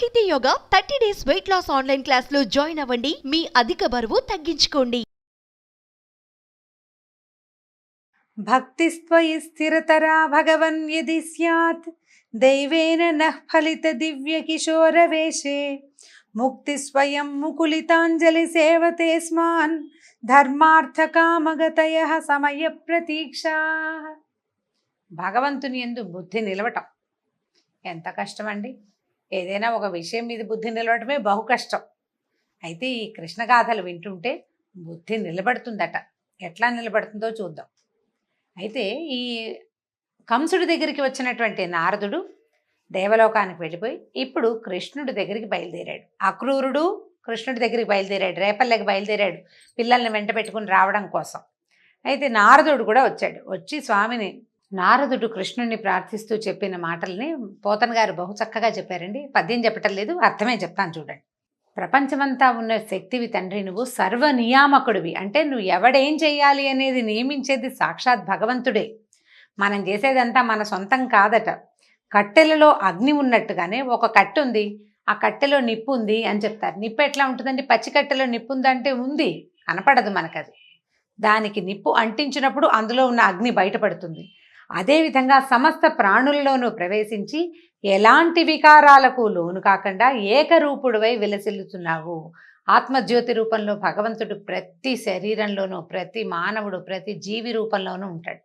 సాహితీ yoga 30 days weight loss online class లో join అవ్వండి. మీ అధిక బరువు తగ్గించుకోండి. భక్తిస్త్వయి స్థిరతరా భగవన్ యది స్యాత్ దైవేన నః ఫలిత దివ్య కిశోరవేషే ముక్తి స్వయం ముకులితాంజలి సేవతే స్మాన్ ధర్మార్థ కామగతయః సమయ ప్రతీక్షా. భగవంతుని యందు బుద్ధి నిలవటం ఎంత కష్టం అండి. ఏదైనా ఒక విషయం మీద బుద్ధి నిలవటమే బహు కష్టం. అయితే ఈ కృష్ణగాథలు వింటుంటే బుద్ధి నిలబడుతుందట. ఎట్లా నిలబడుతుందో చూద్దాం. అయితే ఈ కంసుడి దగ్గరికి వచ్చినటువంటి నారదుడు దేవలోకానికి వెళ్ళిపోయి ఇప్పుడు కృష్ణుడి దగ్గరికి బయలుదేరాడు. అక్రూరుడు కృష్ణుడి దగ్గరికి బయలుదేరాడు, రేపల్లెకి బయలుదేరాడు పిల్లల్ని వెంట పెట్టుకుని రావడం కోసం. అయితే నారదుడు కూడా వచ్చాడు. వచ్చి స్వామిని నారదుడు కృష్ణుడిని ప్రార్థిస్తూ చెప్పిన మాటల్ని పోతన గారు బహు చక్కగా చెప్పారండి. పద్యం చెప్పటం లేదు, అర్థమే చెప్తాను చూడండి. ప్రపంచమంతా ఉన్న శక్తివి తండ్రి, నువ్వు సర్వనియామకుడివి. అంటే నువ్వు ఎవడేం చెయ్యాలి అనేది నియమించేది సాక్షాత్ భగవంతుడే. మనం చేసేదంతా మన సొంతం కాదట. కట్టెలలో అగ్ని ఉన్నట్టుగానే ఒక కట్టె ఉంది, ఆ కట్టెలో నిప్పు ఉంది అని చెప్తారు. నిప్పు ఎట్లా ఉంటుందండి? పచ్చి కట్టెలో నిప్పు ఉందంటే ఉంది, కనపడదు మనకది. దానికి నిప్పు అంటించినప్పుడు అందులో ఉన్న అగ్ని బయటపడుతుంది. అదేవిధంగా సమస్త ప్రాణులలోనూ ప్రవేశించి ఎలాంటి వికారాలకు లోను కాకుండా ఏకరూపుడువై విలసిల్లుతున్నావు. ఆత్మజ్యోతి రూపంలో భగవంతుడు ప్రతి శరీరంలోనూ, ప్రతి మానవుడు, ప్రతి జీవి రూపంలోనూ ఉంటాడు.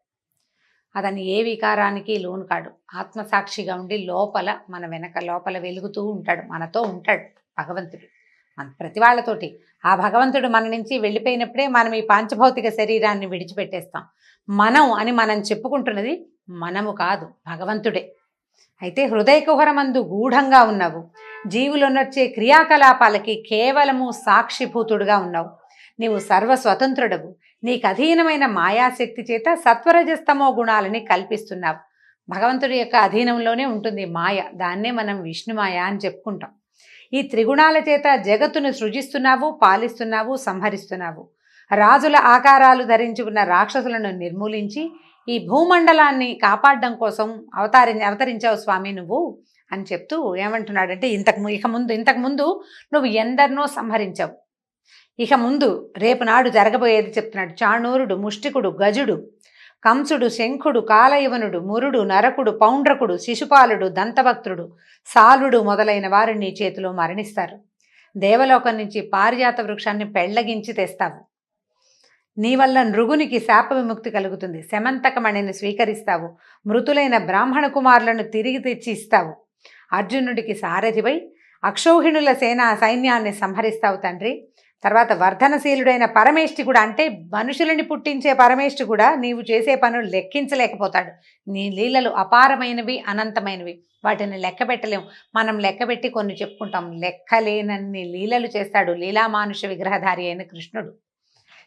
అతని ఏ వికారానికి లోను కాడు. ఆత్మసాక్షిగా ఉండి లోపల మన వెనక లోపల వెలుగుతూ ఉంటాడు, మనతో ఉంటాడు భగవంతుడు. మన ప్రతి వాళ్ళతోటి ఆ భగవంతుడు మన నుంచి వెళ్ళిపోయినప్పుడే మనం ఈ పాంచభౌతిక శరీరాన్ని విడిచిపెట్టేస్తాం. మనం అని మనం చెప్పుకుంటున్నది మనము కాదు, భగవంతుడే. అయితే హృదయ కుహరమందు గూఢంగా ఉన్నావు. జీవులు నచ్చే క్రియాకలాపాలకి కేవలము సాక్షిభూతుడుగా ఉన్నావు. నీవు సర్వస్వతంత్రుడవు. నీకు అధీనమైన మాయాశక్తి చేత సత్వరజస్తమో గుణాలని కల్పిస్తున్నావు. భగవంతుడి యొక్క అధీనంలోనే ఉంటుంది మాయ. దాన్నే మనం విష్ణుమాయ అని చెప్పుకుంటాం. ఈ త్రిగుణాల చేత జగత్తును సృజిస్తున్నావు, పాలిస్తున్నావు, సంహరిస్తున్నావు. రాజుల ఆకారాలు ధరించి ఉన్న రాక్షసులను నిర్మూలించి ఈ భూమండలాన్ని కాపాడడం కోసం అవతరించావు స్వామి నువ్వు అని చెప్తూ ఏమంటున్నాడంటే, ఇంతకు ముందు నువ్వు ఎందరినో సంహరించావు. ఇక ముందు రేపు నాడు జరగబోయేది చెప్తున్నాడు. చాణూరుడు, ముష్టికుడు, గజుడు, కంసుడు, శంఖుడు, కాలయవనుడు, మురుడు, నరకుడు, పౌండ్రకుడు, శిశుపాలుడు, దంతభక్తుడు, సాలుడు మొదలైన వారు నీ చేతిలో మరణిస్తారు. దేవలోకం నుంచి పారిజాత వృక్షాన్ని పెళ్లగించి తెస్తావు. నీ వల్ల నృగునికి శాప విముక్తి కలుగుతుంది. శమంతకమణిని స్వీకరిస్తావు. మృతులైన బ్రాహ్మణ కుమారులను తిరిగి తెచ్చి ఇస్తావు. అర్జునుడికి సారథివై అక్షౌహిణుల సైన్యాన్ని సంహరిస్తావు తండ్రి. తర్వాత వర్ధనశీలుడైన పరమేష్టి కూడా, అంటే మనుషులని పుట్టించే పరమేష్టి కూడా నీవు చేసే పనులు లెక్కించలేకపోతాడు. నీ లీలలు అపారమైనవి, అనంతమైనవి. వాటిని లెక్క పెట్టలేము. మనం లెక్కబెట్టి కొన్ని చెప్పుకుంటాం. లెక్కలేనన్ని లీలలు చేస్తాడు లీలామానుష విగ్రహధారి అయిన కృష్ణుడు.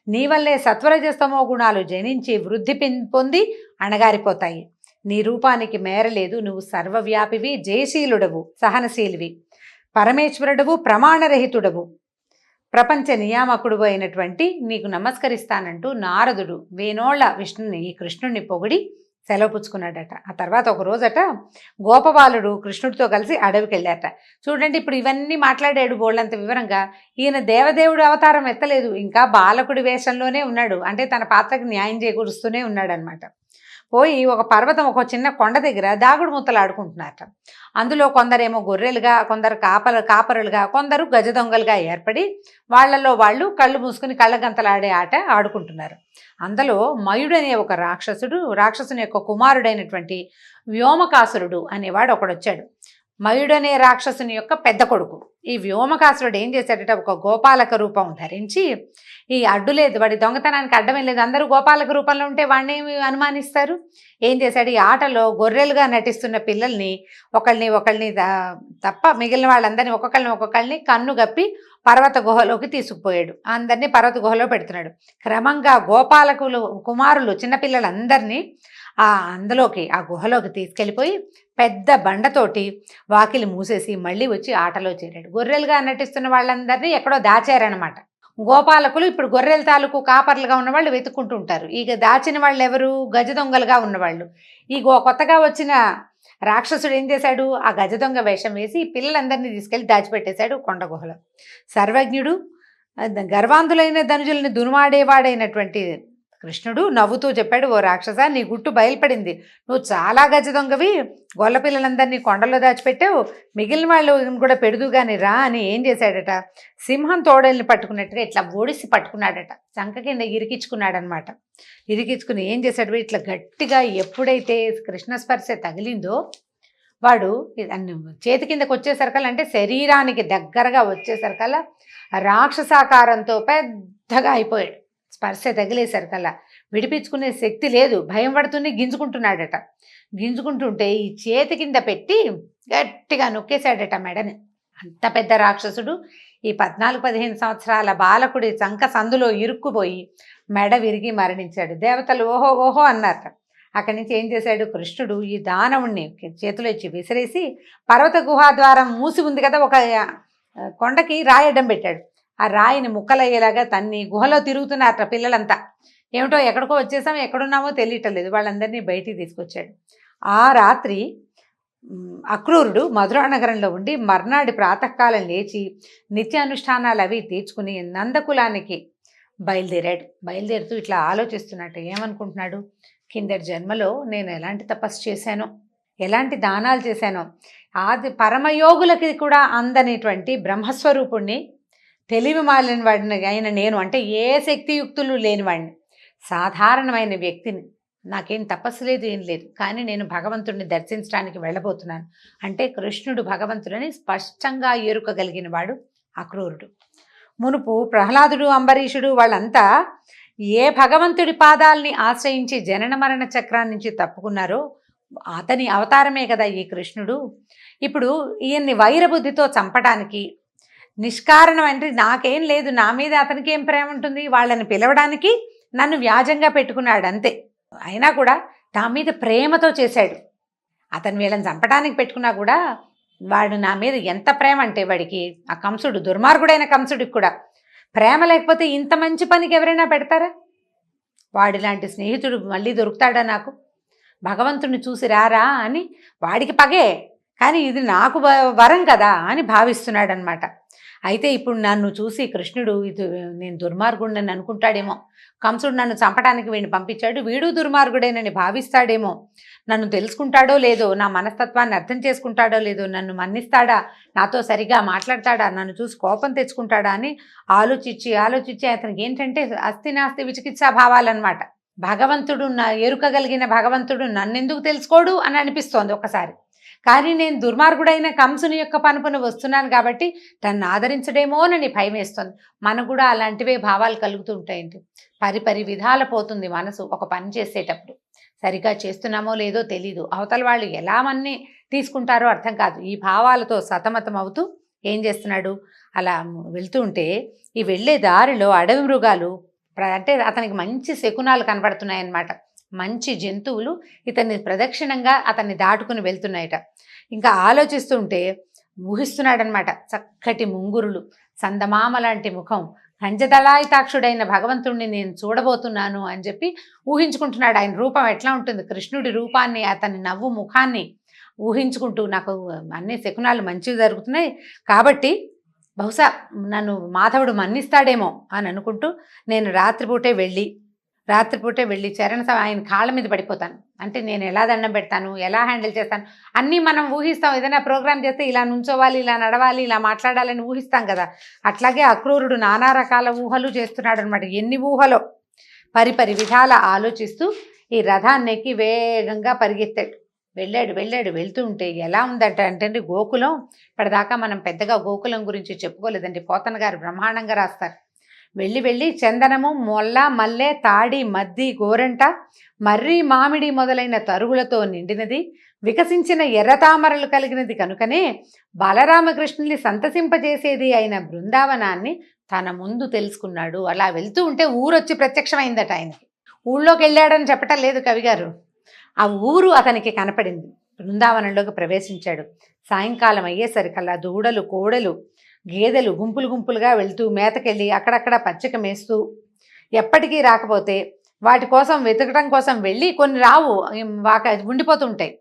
నీ వల్లే సత్వరజస్తమో గుణాలు జనించి వృద్ధి పొంది అణగారిపోతాయి. నీ రూపానికి మేరలేదు. నువ్వు సర్వవ్యాపివి, జయశీలుడవు, సహనశీలివి, పరమేశ్వరుడవు, ప్రమాణరహితుడవు, ప్రపంచ నియామకుడు అయినటువంటి నీకు నమస్కరిస్తానంటూ నారదుడు వేనోళ్ల విష్ణుని, ఈ కృష్ణుడిని పొగిడి సెలవు పుచ్చుకున్నాడట. ఆ తర్వాత ఒక రోజట గోపబాలుడు కృష్ణుడితో కలిసి అడవికి వెళ్ళాట. చూడండి, ఇప్పుడు ఇవన్నీ మాట్లాడాడు బోళ్ళంత వివరంగా. ఈయన దేవదేవుడు అవతారం ఎత్తలేదు, ఇంకా బాలకుడి వేషంలోనే ఉన్నాడు. అంటే తన పాత్రకి న్యాయం చేకూరుస్తూనే ఉన్నాడు అనమాట. పోయి ఒక పర్వతం, ఒక చిన్న కొండ దగ్గర దాగుడు ముత్తలు ఆడుకుంటున్నారట. అందులో కొందరేమో గొర్రెలుగా, కొందరు కాపరులుగా, కొందరు గజ దొంగలుగా ఏర్పడి వాళ్ళల్లో వాళ్ళు కళ్ళు మూసుకుని కళ్ళగంతలాడే ఆట ఆడుకుంటున్నారు. అందులో మయుడనే ఒక రాక్షసుని యొక్క కుమారుడైనటువంటి వ్యోమకాసురుడు అనేవాడు ఒకడొచ్చాడు. మయుడనే రాక్షసుని యొక్క పెద్ద కొడుకు. ఈ వ్యోమకాసురుడు ఏం చేశాడట, ఒక గోపాలక రూపం ధరించి, ఈ అడ్డు లేదు, వాడి దొంగతనానికి అడ్డమే లేదు, అందరూ గోపాలక రూపంలో ఉంటే వాడిని అనుమానిస్తారు. ఏం చేశాడు, ఈ ఆటలో గొర్రెలుగా నటిస్తున్న పిల్లల్ని ఒకళ్ళని తప్ప మిగిలిన వాళ్ళందరినీ ఒక్కొక్కరిని కన్ను గప్పి పర్వత గుహలోకి తీసుకుపోయాడు. అందరినీ పర్వత గుహలో పెడుతున్నాడు. క్రమంగా కుమారులు చిన్నపిల్లలందరినీ ఆ గుహలోకి తీసుకెళ్ళిపోయి పెద్ద బండతోటి వాకిలి మూసేసి మళ్ళీ వచ్చి ఆటలో చేరాడు. గొర్రెలుగా నటిస్తున్న వాళ్ళందరినీ ఎక్కడో దాచారనమాట. గోపాలకులు ఇప్పుడు గొర్రెల తాలూకు కాపర్లుగా ఉన్నవాళ్ళు వెతుక్కుంటూ ఉంటారు. ఇక దాచిన వాళ్ళు ఎవరు? గజ దొంగలుగా ఉన్నవాళ్ళు. ఈ కొత్తగా వచ్చిన రాక్షసుడు ఏం చేశాడు, ఆ గజ దొంగ వేషం వేసి పిల్లలందరినీ తీసుకెళ్లి దాచిపెట్టేశాడు కొండ గుహలో. సర్వజ్ఞుడు, గర్వాంధులైన ధనుజుల్ని దునుమాడేవాడైనటువంటి కృష్ణుడు నవ్వుతూ చెప్పాడు, ఓ రాక్షస, నీ గుట్టు బయలుపడింది. నువ్వు చాలా గజ దొంగవి, గొల్ల పిల్లలందరినీ కొండలో దాచిపెట్టావు, మిగిలిన వాళ్ళు కూడా పెడుదుగాని రా అని ఏం చేశాడట, సింహం తోడల్ని పట్టుకున్నట్టుగా ఇట్లా ఒడిసి పట్టుకున్నాడట, చంక కింద ఇరికించుకున్నాడనమాట. ఇరికించుకుని ఏం చేశాడు, ఇట్లా గట్టిగా ఎప్పుడైతే కృష్ణ స్పర్శ తగిలిందో వాడు చేతి కిందకు వచ్చేసరికల్లా, అంటే శరీరానికి దగ్గరగా వచ్చేసరికల్లా రాక్షసాకారంతో పెద్దగా అయిపోయాడు. స్పర్శ తగిలేసరికల్లా విడిపించుకునే శక్తి లేదు, భయం పడుతూనే గింజుకుంటున్నాడట. గింజుకుంటుంటే ఈ చేతి కింద పెట్టి గట్టిగా నొక్కేశాడట మెడని. అంత పెద్ద రాక్షసుడు ఈ 14-15 సంవత్సరాల బాలకుడి చంక సందులో ఇరుక్కుపోయి మెడ విరిగి మరణించాడు. దేవతలు ఓహో ఓహో అన్నారట. అక్కడి నుంచి ఏం చేశాడు కృష్ణుడు, ఈ దానవుణ్ణి చేతిలో ఇచ్చి విసిరేసి పర్వత గుహాద్వారం మూసి ఉంది కదా, ఒక కొండకి రాయి అడ్డం పెట్టాడు. ఆ రాయిని ముక్కలయ్యేలాగా తన్ని గుహలో తిరుగుతున్నారట పిల్లలంతా. ఏమిటో ఎక్కడికో వచ్చేసాం, ఎక్కడున్నామో తెలియటలేదు. వాళ్ళందరినీ బయటికి తీసుకొచ్చాడు. ఆ రాత్రి అక్రూరుడు మధురా నగరంలో ఉండి మర్నాడి ప్రాతకాలం లేచి నిత్యానుష్ఠానాలు అవి తీర్చుకుని నందకులానికి బయలుదేరాడు. బయలుదేరుతూ ఇట్లా ఆలోచిస్తున్నట్టు ఏమనుకుంటున్నాడు, కిందటి జన్మలో నేను ఎలాంటి తపస్సు చేశానో, ఎలాంటి దానాలు చేశానో, ఆది పరమయోగులకి కూడా అందనేటువంటి బ్రహ్మస్వరూపుణ్ణి, తెలివి మాలిన వాడిని అయిన నేను, అంటే ఏ శక్తియుక్తులు లేనివాడిని, సాధారణమైన వ్యక్తిని, నాకేం తపస్సు లేదు ఏం లేదు, కానీ నేను భగవంతుడిని దర్శించడానికి వెళ్ళబోతున్నాను అంటే కృష్ణుడు భగవంతుడని స్పష్టంగా ఎరుకగలిగిన వాడు అక్రూరుడు. మునుపు ప్రహ్లాదుడు, అంబరీషుడు వాళ్ళంతా ఏ భగవంతుడి పాదాలని ఆశ్రయించి జనన మరణ చక్రాన్ని నుంచి తప్పుకున్నారో అతని అవతారమే కదా ఈ కృష్ణుడు. ఇప్పుడు ఈయన్ని వైరబుద్ధితో చంపడానికి, నిష్కారణం అంటే నాకేం లేదు, నా మీద అతనికి ఏం ప్రేమ ఉంటుంది, వాళ్ళని పిలవడానికి నన్ను వ్యాజంగా పెట్టుకున్నాడు అంతే. అయినా కూడా నా మీద ప్రేమతో చేశాడు. అతను వీళ్ళని చంపడానికి పెట్టుకున్నా కూడా వాడు నా మీద ఎంత ప్రేమ అంటే, వాడికి ఆ కంసుడు, దుర్మార్గుడైన కంసుడికి కూడా ప్రేమ లేకపోతే ఇంత మంచి పనికి ఎవరైనా పెడతారా? వాడిలాంటి స్నేహితుడు మళ్ళీ దొరుకుతాడా నాకు? భగవంతుడిని చూసి రారా అని వాడికి పగే, కానీ ఇది నాకు వరం కదా అని భావిస్తున్నాడు అనమాట. అయితే ఇప్పుడు నన్ను చూసి కృష్ణుడు ఇది నేను దుర్మార్గుడిని అనుకుంటాడేమో, కంసుడు నన్ను చంపడానికి వీడిని పంపించాడు, వీడు దుర్మార్గుడేనని భావిస్తాడేమో, నన్ను తెలుసుకుంటాడో లేదో, నా మనస్తత్వాన్ని అర్థం చేసుకుంటాడో లేదో, నన్ను మన్నిస్తాడా, నాతో సరిగా మాట్లాడతాడా, నన్ను చూసి కోపం తెచ్చుకుంటాడా అని ఆలోచించి అతనికి ఏంటంటే అస్థి నాస్తి విచికిత్సా భావాలన్నమాట. భగవంతుడు ఎరుకగలిగిన భగవంతుడు నన్నెందుకు తెలుసుకోడు అని అనిపిస్తోంది ఒకసారి. కానీ నేను దుర్మార్గుడైన కంసుని యొక్క పనుపును వస్తున్నాను కాబట్టి తను ఆదరించడేమోనని భయం వేస్తుంది. మనకు కూడా అలాంటివే భావాలు కలుగుతూ ఉంటాయండి. పరిపరి విధాల పోతుంది మనసు ఒక పని చేసేటప్పుడు. సరిగా చేస్తున్నామో లేదో తెలీదు, అవతల వాళ్ళు ఎలా మన్ని తీసుకుంటారో అర్థం కాదు. ఈ భావాలతో సతమతం అవుతూ ఏం చేస్తున్నాడు, అలా వెళ్తూ ఉంటే ఈ వెళ్ళే దారిలో అడవి మృగాలు, అంటే అతనికి మంచి శకునాలు కనబడుతున్నాయన్నమాట. మంచి జంతువులు ఇతన్ని ప్రదక్షిణంగా అతన్ని దాటుకుని వెళ్తున్నాయట. ఇంకా ఆలోచిస్తుంటే ఊహిస్తున్నాడనమాట, చక్కటి ముంగురులు, సందమామ లాంటి ముఖం, కంజదళాయితాక్షుడైన భగవంతుణ్ణి నేను చూడబోతున్నాను అని చెప్పి ఊహించుకుంటున్నాడు. ఆయన రూపం ఎట్లా ఉంటుంది, కృష్ణుడి రూపాన్ని, అతని నవ్వు ముఖాన్ని ఊహించుకుంటూ నాకు అన్ని శకునాలు మంచివి జరుగుతున్నాయి కాబట్టి బహుశా నన్ను మాధవుడు మన్నిస్తాడేమో అని అనుకుంటూ నేను రాత్రిపూటే వెళ్ళి ఆయన కాళ్ళ మీద పడిపోతాను. అంటే నేను ఎలా దండం పెడతాను, ఎలా హ్యాండిల్ చేస్తాను అన్నీ మనం ఊహిస్తాం. ఏదైనా ప్రోగ్రామ్ చేస్తే ఇలా నుంచోవాలి, ఇలా నడవాలి, ఇలా మాట్లాడాలని ఊహిస్తాం కదా. అట్లాగే అక్రూరుడు నానా రకాల ఊహలు చేస్తున్నాడు అనమాట. ఎన్ని ఊహలో పరిపరి విధాల ఆలోచిస్తూ ఈ రథాన్ని ఎక్కి వేగంగా పరిగెత్తాడు. వెళ్తూ ఉంటే ఎలా ఉందట అంటే గోకులం, ఇప్పటిదాకా మనం పెద్దగా గోకులం గురించి చెప్పుకోలేదండి. పోతన గారు బ్రహ్మాండంగా రాస్తారు. వెళ్ళి చందనము, మొల్ల, మల్లె, తాడి, మద్ది, గోరంట, మర్రి, మామిడి మొదలైన తరుగులతో నిండినది, వికసించిన ఎర్రతామరలు కలిగినది కనుకనే బలరామకృష్ణుల్ని సంతసింపజేసేది అయిన బృందావనాన్ని తన ముందు తెలుసుకున్నాడు. అలా వెళ్తూ ఉంటే ఊరొచ్చి ప్రత్యక్షమైందట ఆయనకి. ఊళ్ళోకి వెళ్ళాడని చెప్పటం లేదు కవిగారు, ఆ ఊరు అతనికి కనపడింది. బృందావనంలోకి ప్రవేశించాడు. సాయంకాలం అయ్యేసరికల్లా దూడలు, కోడలు, గేదెలు గుంపులుగా వెళ్తూ మేతకెళ్ళి అక్కడక్కడ పచ్చిక మేస్తూ ఎప్పటికీ రాకపోతే వాటి కోసం వెతకడం కోసం వెళ్ళి కొన్ని రావు ఉండిపోతుంటాయి.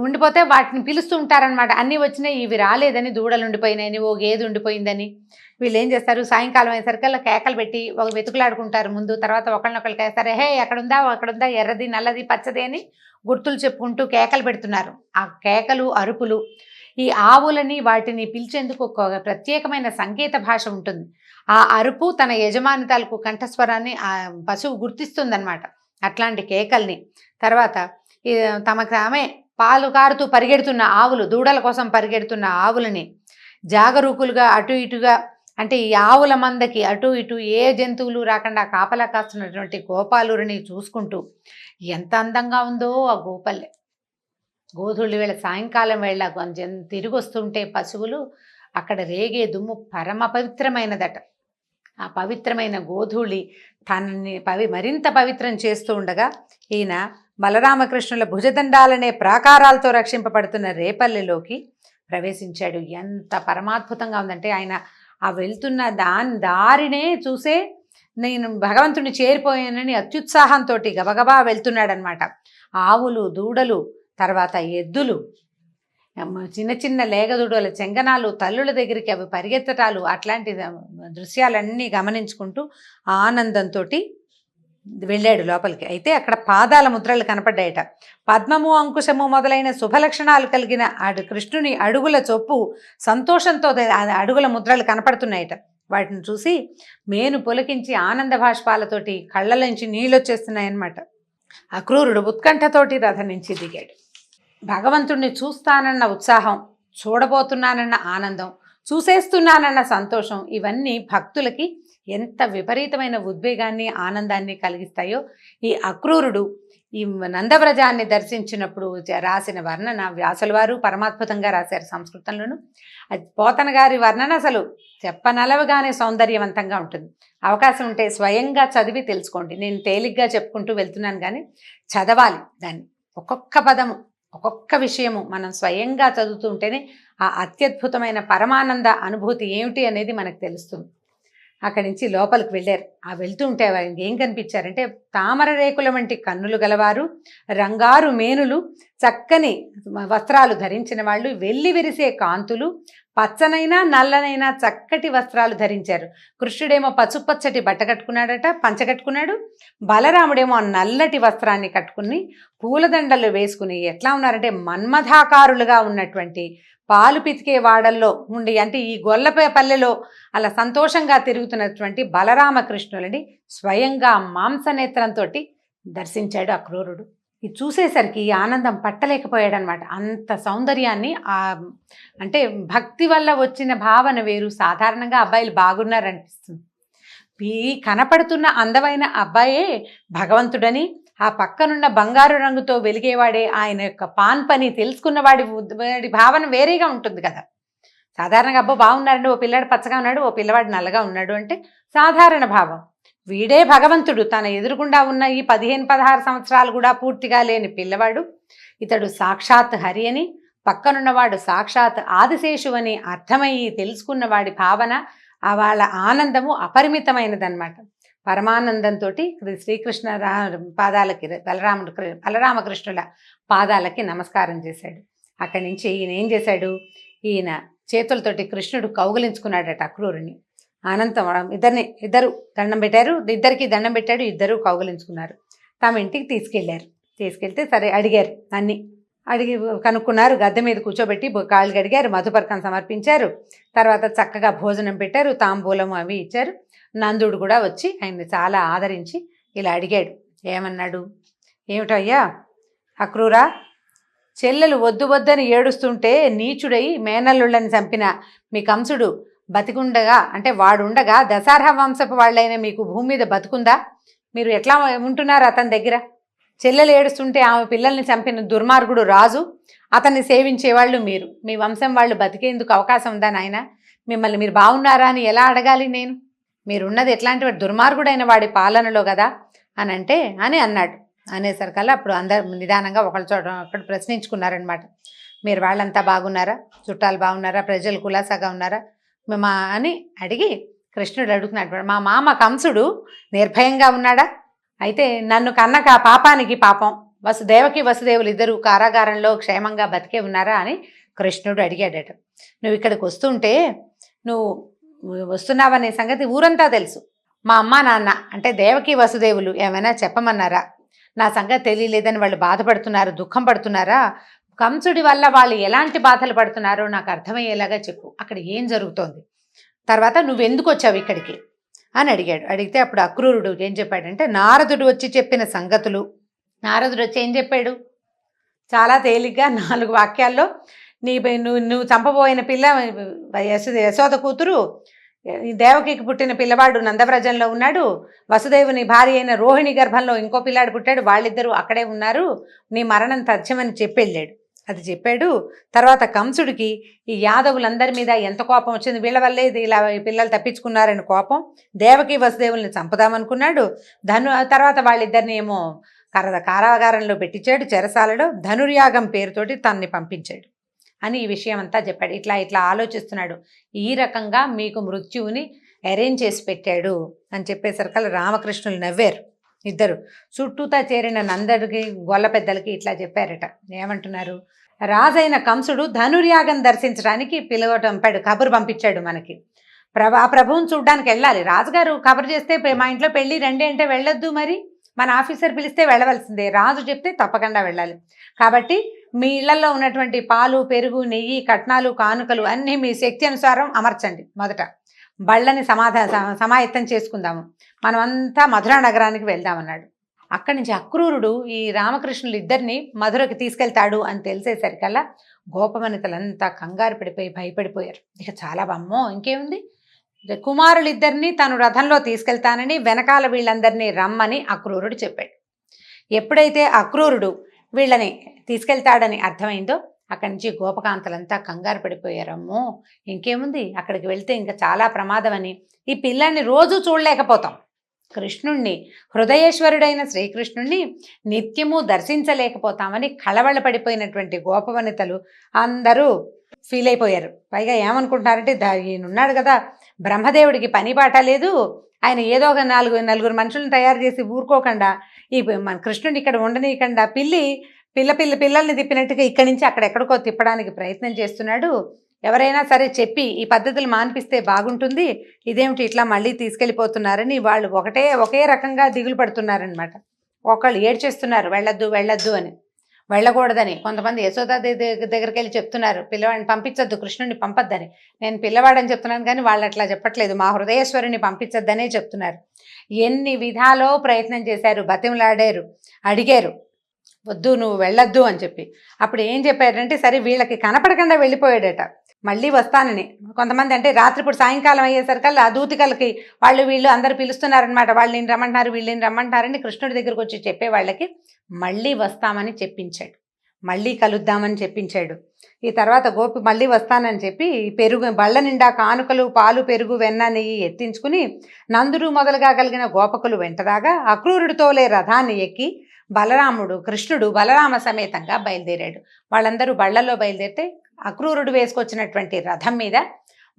ఉండిపోతే వాటిని పిలుస్తూ ఉంటారనమాట. అన్నీ వచ్చినాయి, ఇవి రాలేదని, దూడలు ఉండిపోయినాయని, ఓ గేదె ఉండిపోయిందని. వీళ్ళు ఏం చేస్తారు, సాయంకాలం అయ్యేసరికల్లా కేకలు పెట్టి ఒక వెతుకులాడుకుంటారు ముందు. తర్వాత ఒకళ్ళనొకళ్ళు కేస్తారు, హే అక్కడుందా ఎర్రది నల్లది పచ్చది అని గుర్తులు చెప్పుకుంటూ కేకలు పెడుతున్నారు. ఆ కేకలు అరుపులు ఈ ఆవులని వాటిని పిలిచేందుకు ఒక ప్రత్యేకమైన సంకేత భాష ఉంటుంది. ఆ అరుపు తన యజమాని తాలూకు కంఠస్వరాన్ని ఆ పశువు గుర్తిస్తుందన్నమాట. అట్లాంటి కేకల్ని తర్వాత తమకు ఆమె పాలు కారుతూ పరిగెడుతున్న ఆవులు, దూడల కోసం పరిగెడుతున్న ఆవులని జాగరూకులుగా అటు ఇటుగా, అంటే ఈ ఆవుల మందకి అటు ఇటు ఏ జంతువులు రాకుండా కాపలా కాస్తున్నటువంటి గోపాలుని చూసుకుంటూ ఎంత అందంగా ఉందో ఆ గోపల్లె. గోధుళ్ళు వేళ సాయంకాలం వేళ కొంచెం తిరిగి వస్తుంటే పశువులు అక్కడ రేగే దుమ్ము పరమ పవిత్రమైనదట. ఆ పవిత్రమైన గోధూళి తనని మరింత పవిత్రం చేస్తూ ఉండగా ఈయన బలరామకృష్ణుల భుజదండాలనే ప్రాకారాలతో రక్షింపబడుతున్న రేపల్లెలోకి ప్రవేశించాడు. ఎంత పరమాద్భుతంగా ఉందంటే ఆయన ఆ వెళ్తున్న దారినే చూసే నేను భగవంతుని చేరిపోయానని అత్యుత్సాహంతో గబగబా వెళ్తున్నాడనమాట. ఆవులు, దూడలు, తర్వాత ఎద్దులు, చిన్న చిన్న లేగదూడల చెంగనాలు, తల్లుల దగ్గరికి అవి పరిగెత్తటాలు, అట్లాంటి దృశ్యాలన్నీ గమనించుకుంటూ ఆనందంతో వెళ్ళాడు లోపలికి. అయితే అక్కడ పాదాల ముద్రలు కనపడ్డాయట. పద్మము, అంకుశము మొదలైన శుభలక్షణాలు కలిగిన కృష్ణుని అడుగుల చొప్పు సంతోషంతో అడుగుల ముద్రలు కనపడుతున్నాయట. వాటిని చూసి మేను పొలికించి ఆనంద భాష్పాలతోటి కళ్ళలోంచి నీళ్ళొచ్చేస్తున్నాయన్నమాట. అక్రూరుడు ఉత్కంఠతోటి రథం నుంచి దిగాడు. భగవంతుణ్ణి చూస్తానన్న ఉత్సాహం, చూడబోతున్నానన్న ఆనందం, చూసేస్తున్నానన్న సంతోషం, ఇవన్నీ భక్తులకి ఎంత విపరీతమైన ఉద్వేగాన్ని ఆనందాన్ని కలిగిస్తాయో ఈ అక్రూరుడు ఈ నందవ్రజాన్ని దర్శించినప్పుడు రాసిన వర్ణన వ్యాసుల వారు పరమాద్భుతంగా రాశారు సంస్కృతంలోను. అది పోతన గారి వర్ణన అసలు చెప్పనలవగానే సౌందర్యవంతంగా ఉంటుంది. అవకాశం ఉంటే స్వయంగా చదివి తెలుసుకోండి. నేను తేలిగ్గా చెప్పుకుంటూ వెళ్తున్నాను కానీ చదవాలి దాన్ని. ఒక్కొక్క పదము, ఒక్కొక్క విషయము మనం స్వయంగా చదువుతూ ఉంటేనే ఆ అత్యద్భుతమైన పరమానంద అనుభూతి ఏమిటి అనేది మనకు తెలుస్తుంది. అక్కడి నుంచి లోపలికి వెళ్ళారు. ఆ వెళ్తూ ఉంటే వారికి ఏం కనిపించారంటే తామర రేకుల వంటి కన్నులు గలవారు, రంగారు మేనులు, చక్కని వస్త్రాలు ధరించిన వాళ్ళు, వెల్లి విరిసే కాంతులు, పచ్చనైనా నల్లనైనా చక్కటి వస్త్రాలు ధరించారు. కృష్ణుడేమో పసుపచ్చటి బట్ట కట్టుకున్నాడట, పంచ కట్టుకున్నాడు. బలరాముడేమో నల్లటి వస్త్రాన్ని కట్టుకుని పూలదండలు వేసుకుని ఎట్లా ఉన్నారంటే మన్మథాకారులుగా ఉన్నటువంటి పాలు పితికే వాడల్లో ఉండి, అంటే ఈ గొల్లపల్లెలో అలా సంతోషంగా తిరుగుతున్నటువంటి బలరామకృష్ణులని స్వయంగా మాంసనేత్రంతో దర్శించాడు అక్రూరుడు. ఇది చూసేసరికి ఆనందం పట్టలేకపోయాడనమాట. అంత సౌందర్యాన్ని అంటే భక్తి వల్ల వచ్చిన భావన వేరు. సాధారణంగా అబ్బాయిలు బాగున్నారనిపిస్తుంది. ఈ కనపడుతున్న అందమైన అబ్బాయే భగవంతుడని, ఆ పక్కనున్న బంగారు రంగుతో వెలిగేవాడే ఆయన యొక్క పాన్ పని తెలుసుకున్న వాడి భావన వేరేగా ఉంటుంది కదా. సాధారణంగా అబ్బో బాగున్నారండి, ఓ పిల్లాడు పచ్చగా ఉన్నాడు, ఓ పిల్లవాడు నల్లగా ఉన్నాడు అంటే సాధారణ భావం. వీడే భగవంతుడు. తన ఎదురుగుండా ఉన్న ఈ 15-16 సంవత్సరాలు కూడా పూర్తిగా లేని పిల్లవాడు ఇతడు సాక్షాత్ హరి అని, పక్కనున్నవాడు సాక్షాత్ ఆదిశేషు అని అర్థమయ్యి తెలుసుకున్న వాడి భావన, వాళ్ళ ఆనందము అపరిమితమైనదన్నమాట. పరమానందంతో శ్రీకృష్ణ పాదాలకి బలరామకృష్ణుల పాదాలకి నమస్కారం చేశాడు. అక్కడి నుంచి ఈయన ఏం చేశాడు, ఈయన చేతులతోటి కృష్ణుడు కౌగిలించుకున్నాడట అక్రూరుని. అనంతం ఇద్దరు దండం పెట్టారు, ఇద్దరికి దండం పెట్టాడు, ఇద్దరు కౌగిలించుకున్నారు. తమ ఇంటికి తీసుకెళ్తే సరే అడిగారు, అడిగి కనుక్కున్నారు. గద్దె మీద కూర్చోబెట్టి కాళ్ళు కడిగారు, మధుపర్కం సమర్పించారు. తర్వాత చక్కగా భోజనం పెట్టారు, తాంబూలం అవి ఇచ్చారు. నందుడు కూడా వచ్చి ఆయన్ని చాలా ఆదరించి ఇలా అడిగాడు. ఏమన్నాడు, ఏమిటయ్యా అక్రూరా, చెల్లెలు వద్దు వద్దని ఏడుస్తుంటే నీచుడై మేనల్లుళ్ళని చంపిన మీ కంసుడు బతికుండగా, అంటే వాడుండగా దశార్హ వంశపు వాళ్ళైన మీకు భూమి మీద బతుకుందా? మీరు ఎట్లా ఉంటున్నారు అతని దగ్గర? చెల్లెలు ఏడుస్తుంటే ఆమె పిల్లల్ని చంపిన దుర్మార్గుడు రాజు, అతన్ని సేవించేవాళ్ళు మీరు. మీ వంశం వాళ్ళు బతికేందుకు అవకాశం ఉందా నాయన? మిమ్మల్ని మీరు బాగున్నారా అని ఎలా అడగాలి నేను? మీరున్నది ఎట్లాంటి వాడు, దుర్మార్గుడైన వాడి పాలనలో కదా అని అన్నాడు. అనేసరికల్లా అప్పుడు అందరు నిదానంగా ఒకళ్ళు ప్రశ్నించుకున్నారనమాట. మీరు వాళ్ళంతా బాగున్నారా, చుట్టాలు బాగున్నారా, ప్రజలు కులాసాగా ఉన్నారా అని అడిగి కృష్ణుడు అడుగుతున్నాడు. మా మామ కంసుడు నిర్భయంగా ఉన్నాడా? అయితే నన్ను కన్నక పాపానికి పాపం, దేవకి వసుదేవులు ఇద్దరు కారాగారంలో క్షేమంగా బతికే ఉన్నారా అని కృష్ణుడు అడిగాడట. నువ్వు ఇక్కడికి వస్తుంటే నువ్వు వస్తున్నావనే సంగతి ఊరంతా తెలుసు. మా అమ్మ నాన్న అంటే దేవకి వసుదేవులు ఏమైనా చెప్పమన్నారా? నా సంగతి తెలియలేదని వాళ్ళు బాధపడుతున్నారు, దుఃఖం పడుతున్నారా? కంసుడి వల్ల వాళ్ళు ఎలాంటి బాధలు పడుతున్నారో నాకు అర్థమయ్యేలాగా చెప్పు. అక్కడ ఏం జరుగుతోంది? తర్వాత నువ్వెందుకు వచ్చావు ఇక్కడికి అని అడిగాడు. అడిగితే అప్పుడు అక్రూరుడు ఏం చెప్పాడంటే, నారదుడు వచ్చి చెప్పిన సంగతులు. నారదుడు వచ్చి ఏం చెప్పాడు? చాలా తేలిగ్గా 4 వాక్యాల్లో నువ్వు చంపబోయిన పిల్ల యశోద కూతురు, దేవకికి పుట్టిన పిల్లవాడు నందవ్రజంలో ఉన్నాడు, వసుదేవుని భార్య అయిన రోహిణి గర్భంలో ఇంకో పిల్లాడు పుట్టాడు, వాళ్ళిద్దరూ అక్కడే ఉన్నారు, నీ మరణం తథ్యమని చెప్పెళ్ళాడు. అది చెప్పాడు. తర్వాత కంసుడికి ఈ యాదవులందరి మీద ఎంత కోపం వచ్చింది, వీళ్ళ వల్లే ఇలా ఈ పిల్లలు తప్పించుకున్నారని కోపం, దేవకి వసుదేవుల్ని చంపుదామనుకున్నాడు. తర్వాత వాళ్ళిద్దరిని ఏమో కారాగారంలో పెట్టించాడు, చెరసాలలో ధనుర్యాగం పేరుతోటి తనని పంపించాడు అని ఈ విషయం అంతా చెప్పాడు. ఇట్లా ఆలోచిస్తున్నాడు, ఈ రకంగా మీకు మృత్యువుని అరేంజ్ చేసి పెట్టాడు అని చెప్పేసరికల్లా రామకృష్ణులు నవ్వారు. ఇద్దరు చుట్టూతా చేరిన నందడికి గొల్ల పెద్దలకి ఇట్లా చెప్పారట. ఏమంటున్నారు? రాజైన కంసుడు ధనుర్యాగం దర్శించడానికి పంపాడు, కబురు పంపించాడు మనకి. ఆ ప్రభువుని చూడ్డానికి వెళ్ళాలి. రాజుగారు కబురు చేస్తే మా ఇంట్లో పెళ్ళి రండి అంటే వెళ్ళొద్దు, మరి మన ఆఫీసర్ పిలిస్తే వెళ్ళవలసిందే, రాజు చెప్తే తప్పకుండా వెళ్ళాలి. కాబట్టి మీ ఇళ్లలో ఉన్నటువంటి పాలు, పెరుగు, నెయ్యి, కట్నాలు, కానుకలు అన్నీ మీ శక్తి అనుసారం అమర్చండి. మొదట బళ్ళని సమాయత్తం చేసుకుందాము, మనమంతా మధురా నగరానికి వెళ్దామన్నాడు. అక్కడి నుంచి అక్రూరుడు ఈ రామకృష్ణులు ఇద్దరిని మధురకి తీసుకెళ్తాడు అని తెలిసేసరికల్లా గోపవనితలంతా కంగారు పడిపోయి భయపడిపోయారు. ఇక చాలా అమ్మో ఇంకేముంది, కుమారులిద్దరినీ తను రథంలో తీసుకెళ్తానని వెనకాల వీళ్ళందరినీ రమ్మని అక్రూరుడు చెప్పాడు. ఎప్పుడైతే అక్రూరుడు వీళ్ళని తీసుకెళ్తాడని అర్థమైందో అక్కడి నుంచి గోపకాంతలంతా కంగారు పడిపోయారమ్మో ఇంకేముంది, అక్కడికి వెళ్తే ఇంకా చాలా ప్రమాదం అని, ఈ పిల్లాన్ని రోజు చూడలేకపోతాం, కృష్ణుణ్ణి, హృదయేశ్వరుడైన శ్రీకృష్ణుణ్ణి నిత్యము దర్శించలేకపోతామని కళవళపడిపోయినటువంటి గోపవనితలు అందరూ ఫీల్ అయిపోయారు. పైగా ఏమనుకుంటున్నారంటే, ఈయనున్నాడు కదా బ్రహ్మదేవుడికి పని పాట లేదు, ఆయన ఏదో ఒక నలుగురు మనుషులను తయారు చేసి ఊరుకోకుండా ఈ మన కృష్ణుడిని ఇక్కడ ఉండనీయకుండా పిల్లల్ని తిప్పినట్టుగా ఇక్కడి నుంచి అక్కడెక్కడికో తిప్పడానికి ప్రయత్నం చేస్తున్నాడు. ఎవరైనా సరే చెప్పి ఈ పద్ధతులు మాన్పిస్తే బాగుంటుంది, ఇదేమిటి ఇట్లా మళ్ళీ తీసుకెళ్ళిపోతున్నారని వాళ్ళు ఒకే రకంగా దిగులు పడుతున్నారనమాట. ఒకళ్ళు ఏడ్చేస్తున్నారు, వెళ్ళొద్దు అని, వెళ్ళకూడదని. కొంతమంది యశోద దగ్గరికి వెళ్ళి చెప్తున్నారు, పిల్లవాడిని పంపించొద్దు, కృష్ణుడిని పంపొద్దని. నేను పిల్లవాడని చెప్తున్నాను కానీ వాళ్ళు అట్లా చెప్పట్లేదు, మా హృదయేశ్వరుని పంపించొద్దనే చెప్తున్నారు. ఎన్ని విధాలో ప్రయత్నం చేశారు, బతిమలాడారు, అడిగారు, వద్దు నువ్వు వెళ్ళొద్దు అని చెప్పి. అప్పుడు ఏం చెప్పాడంటే, సరే వీళ్ళకి కనపడకుండా వెళ్ళిపోయాడట, మళ్ళీ వస్తానని. కొంతమంది అంటే రాత్రిపూట సాయంకాలం అయ్యేసరికల్లా ఆ దూతికలకి వీళ్ళు అందరు పిలుస్తున్నారనమాట, వాళ్ళని రమ్మంటారు వీళ్ళని రమ్మంటారని కృష్ణుడి దగ్గరకు వచ్చి చెప్పే వాళ్ళకి మళ్ళీ వస్తామని చెప్పించాడు, మళ్ళీ కలుద్దామని చెప్పించాడు. ఈ తర్వాత గోపి మళ్ళీ వస్తానని చెప్పి పెరుగు బళ్ళ నిండా కానుకలు, పాలు, పెరుగు, వెన్న, నెయ్యి ఎత్తించుకుని నందుడు మొదలుగా కలిగిన గోపకులు వెంటరాగా అక్రూరుడితోలే రథాన్ని ఎక్కి కృష్ణుడు బలరామ సమేతంగా బయలుదేరాడు. వాళ్ళందరూ బళ్లలో బయలుదేరితే అక్రూరుడు వేసుకొచ్చినటువంటి రథం మీద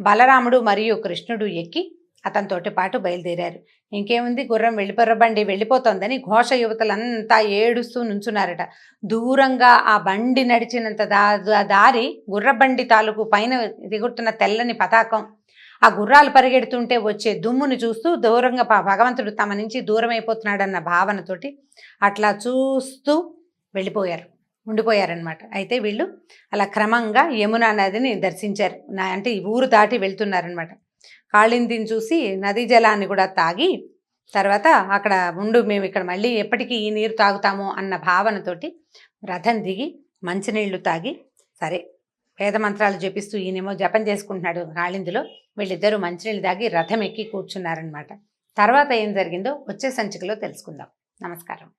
బలరాముడు మరియు కృష్ణుడు ఎక్కి అతనితోటి పాటు బయలుదేరారు. ఇంకేముంది, గుర్రం బండి వెళ్ళిపోతోందని ఘోష యువతలంతా ఏడుస్తూ నుంచున్నారట. దూరంగా ఆ బండి నడిచినంత దారి గుర్రబండి తాలూకు పైన దిగుతున్న తెల్లని పతాకం, ఆ గుర్రాలు పరిగెడుతుంటే వచ్చే దుమ్ముని చూస్తూ దూరంగా భగవంతుడు తమ నుంచి దూరం అయిపోతున్నాడన్న భావనతోటి అట్లా చూస్తూ ఉండిపోయారనమాట. అయితే వీళ్ళు అలా క్రమంగా యమునా నదిని దర్శించారు. అంటే ఈ ఊరు దాటి వెళ్తున్నారనమాట. కాళిందిని చూసి నదీ జలాన్ని కూడా తాగి తర్వాత అక్కడ మేము ఇక్కడ మళ్ళీ ఎప్పటికీ ఈ నీరు తాగుతాము అన్న భావనతోటి రథం దిగి మంచినీళ్లు తాగి, సరే వేద మంత్రాలు జపిస్తూ ఈయనేమో జపం చేసుకుంటున్నాడు కాళిందిలో, వీళ్ళిద్దరూ మంచినీళ్ళు తాగి రథం ఎక్కి కూర్చున్నారనమాట. తర్వాత ఏం జరిగిందో వచ్చే సంచికలో తెలుసుకుందాం. నమస్కారం.